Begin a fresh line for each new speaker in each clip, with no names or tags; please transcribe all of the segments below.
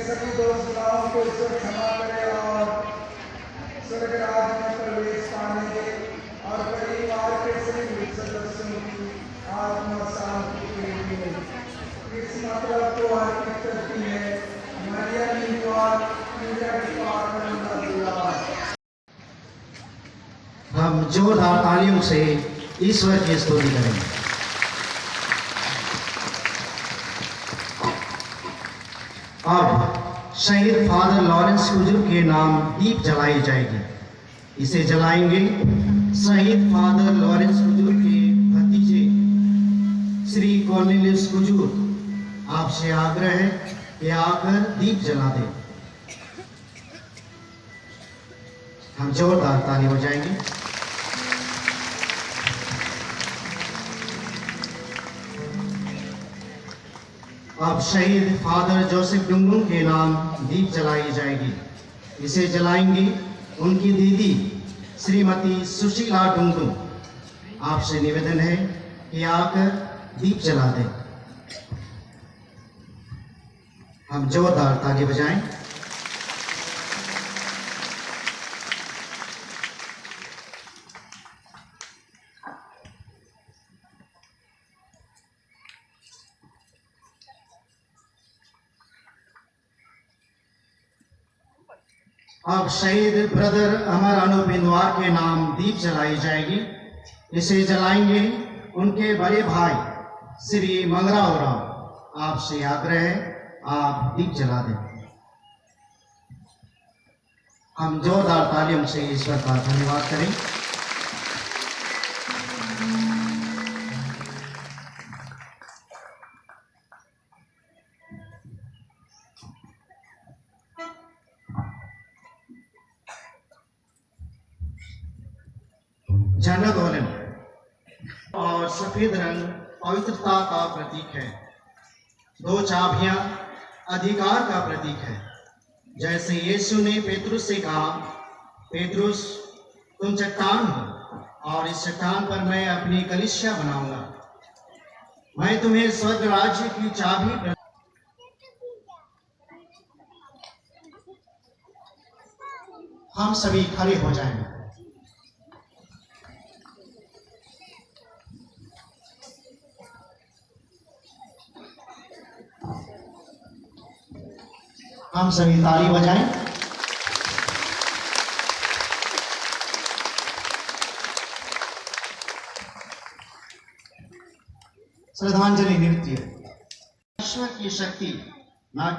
सभी दोस्त गुनाहों को ईश्वर क्षमा करे और स्वर्ग राज में प्रवेश पाने दे और परिवार के सभी सदस्यों की आत्मा शांति के लिए इस मतलब को अर्पित करती है मरियम द्वार पूजा की पावन।
हम जोरदार तालियों से ईश्वर की स्तुति करें। अब शहीद फादर लॉरेंस कुजुर के नाम दीप जलाई जाएगी। इसे जलाएंगे शहीद फादर लॉरेंस कुजुर के भतीजे श्री कॉर्नेलियस कुजुर। आपसे आग्रह है कि आकर दीप जला दें। हम जोरदार ताली बजाएंगे। अब शहीद फादर जोसेफ डुंगुन के नाम दीप जलाई जाएगी। इसे जलाएंगी उनकी दीदी श्रीमती सुशीला डुंगुन। आपसे निवेदन है कि आकर दीप जला दें। हम जोरदार ताली बजाएं। अब शहीद ब्रदर अमर अनूप बिंदवार के नाम दीप जलाई जाएगी। इसे जलाएंगे उनके बड़े भाई श्री मंगराव राव। आपसे आग्रह है आप दीप जला दें। हम जोरदार तालियों से ईश्वर का धन्यवाद करें। जनगोलन और सफेद रंग पवित्रता का प्रतीक है। दो चाबियां अधिकार का प्रतीक है। जैसे यीशु ने पेतरुस से कहा, पेतरुस तुम चट्टान हो और इस चट्टान पर मैं अपनी कलीसिया बनाऊंगा। मैं तुम्हें स्वर्ग राज्य की चाबी। हम सभी खड़े हो जाएंगे। हम सभी ताली बजाएं। श्रद्धांजलि नृत्य। ईश्वर की शक्ति ना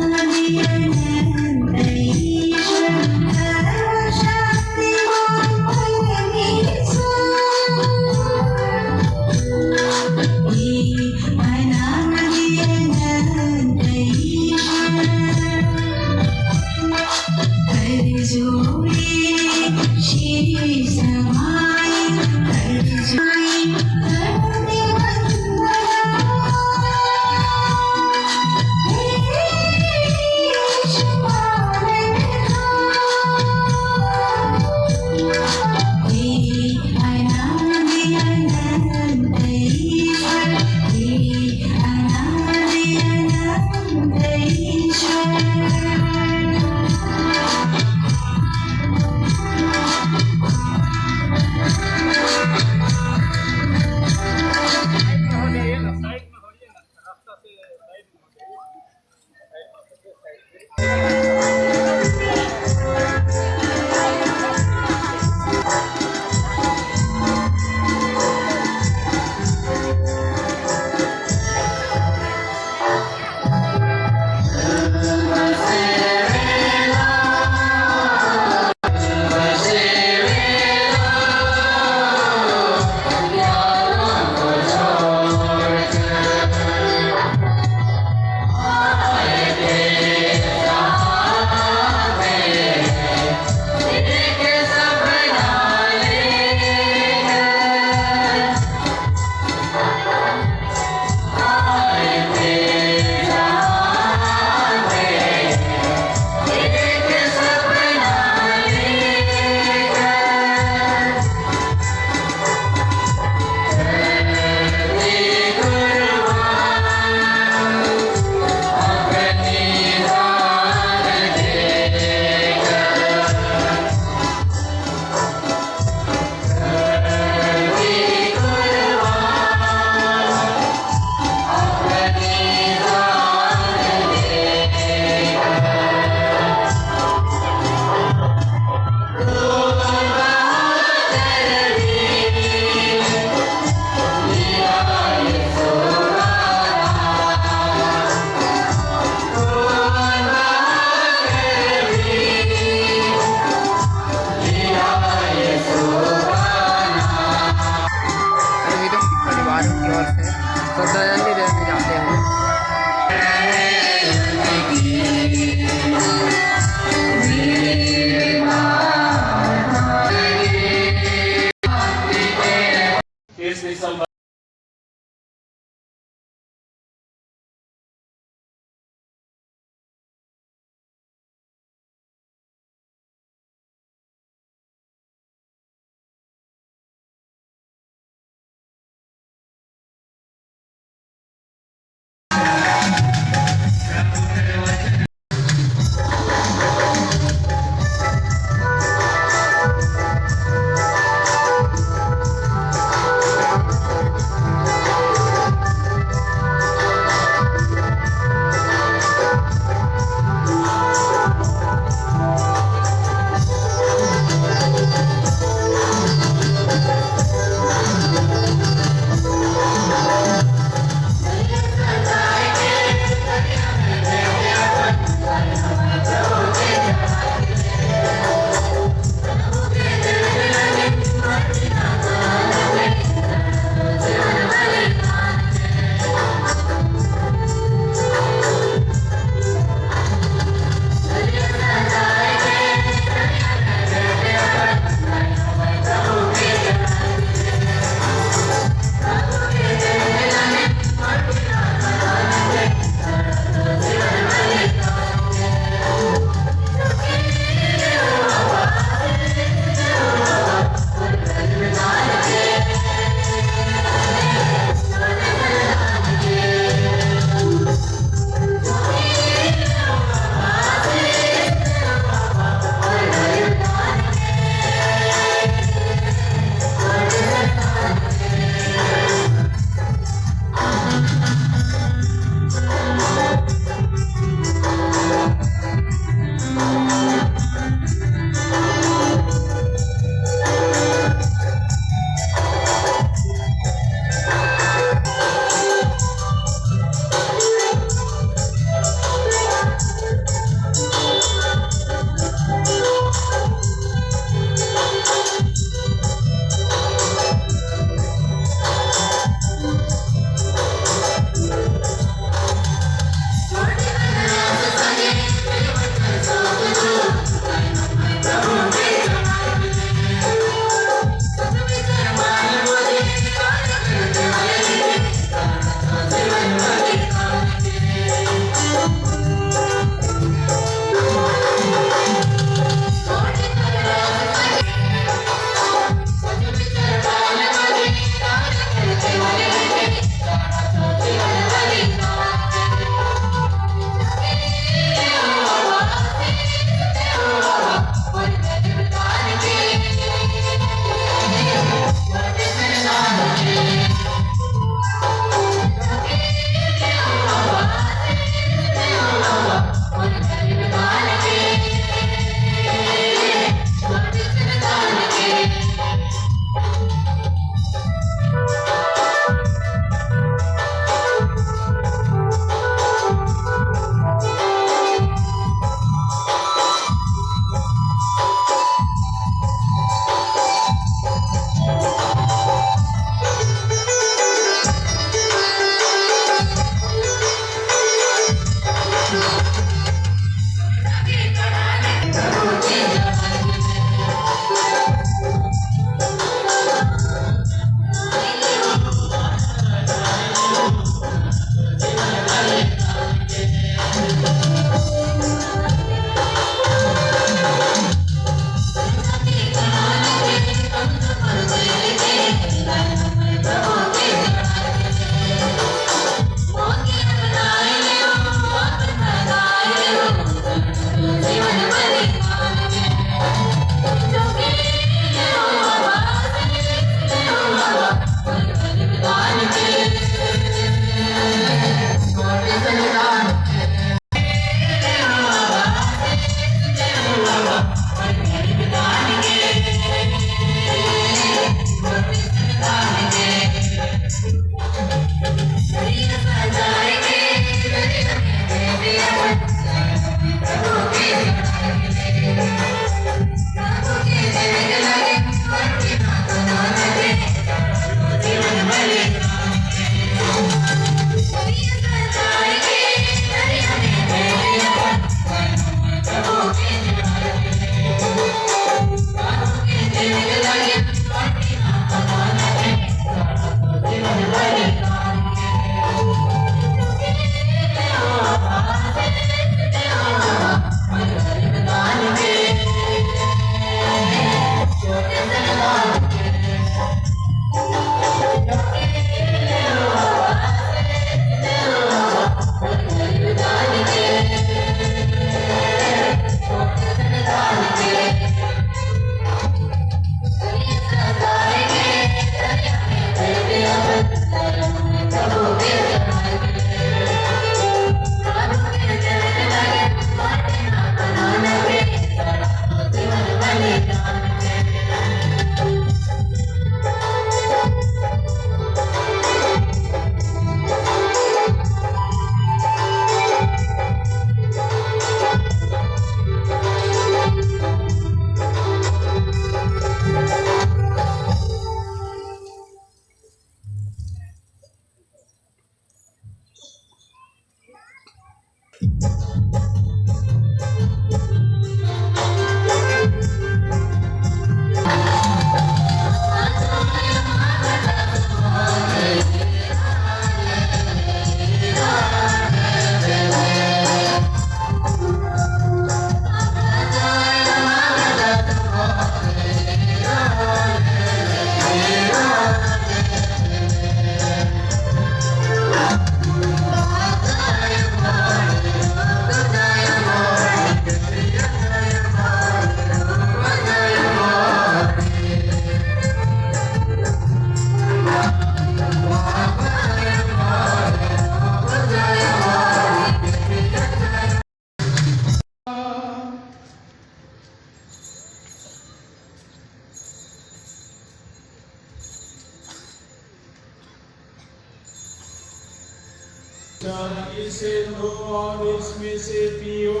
चांदी से लो और इसमें से पियो,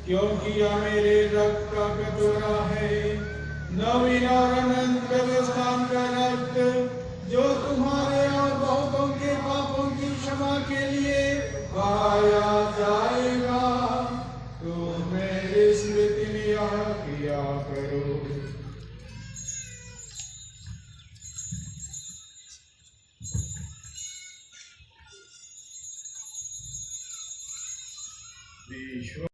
क्योंकि यह मेरे रक्त का कटोरा है, नवीन और अनंत व्यवस्थान का रक्त, जो तुम्हारे और बहुतों के पापों की क्षमा के लिए बहाया जाएगा। तुम मेरी स्मृति में यह किया करो। विश्व